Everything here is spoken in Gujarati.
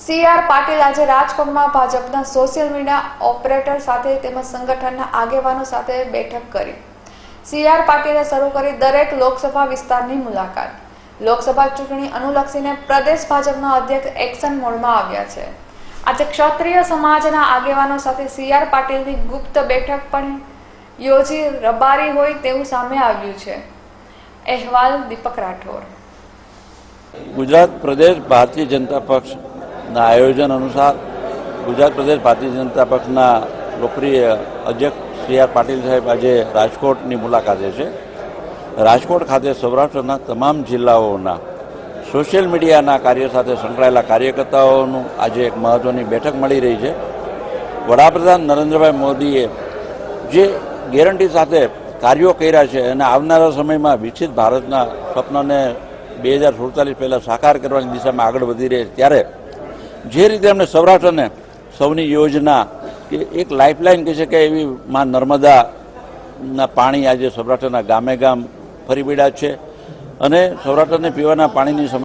સી.આર. પાટીલ આજે રાજકોટમાં ભાજપના સોશિયલ મીડિયા ઓપરેટર સાથે તેમજ સંગઠનના આગેવાનો સાથે બેઠક કરી. સી.આર. પાટીલે શરૂ કરી દરેક લોકસભા વિસ્તારની મુલાકાત. લોકસભા ચૂંટણી અનુલક્ષીને પ્રદેશ ભાજપના અધ્યક્ષ એક્શન મોડમાં આવ્યા છે. આજે ક્ષત્રિય સમાજના આગેવાનો સાથે સી.આર. પાટીલની ગુપ્ત બેઠક પણ યોજી રબારી હોય તેવું સામે આવ્યું છે. અહેવાલ દીપક રાઠોડ. ગુજરાત પ્રદેશ ભારતીય જનતા પક્ષના આયોજન અનુસાર ગુજરાત પ્રદેશ ભારતીય જનતા પક્ષના લોકપ્રિય અધ્યક્ષ સી.આર. પાટીલ સાહેબ આજે રાજકોટની મુલાકાતે છે. રાજકોટ ખાતે સૌરાષ્ટ્રના તમામ જિલ્લાઓના સોશિયલ મીડિયાના કાર્ય સાથે સંકળાયેલા કાર્યકર્તાઓનું આજે એક મહત્ત્વની બેઠક મળી રહી છે. વડાપ્રધાન નરેન્દ્રભાઈ મોદીએ જે ગેરંટી સાથે કાર્યો કર્યા છે અને આવનારા સમયમાં વિકસિત ભારતના સ્વપ્નને 2047 પહેલાં સાકાર કરવાની દિશામાં આગળ વધી રહી છે, ત્યારે જે રીતે અમને સૌરાષ્ટ્રને સૌની યોજના કે એક લાઇફલાઇન કહી શકાય એવી માં નર્મદાના પાણી આજે સૌરાષ્ટ્રના ગામે ગામ ફરી વળ્યા છે અને સૌરાષ્ટ્રને પીવાના પાણીની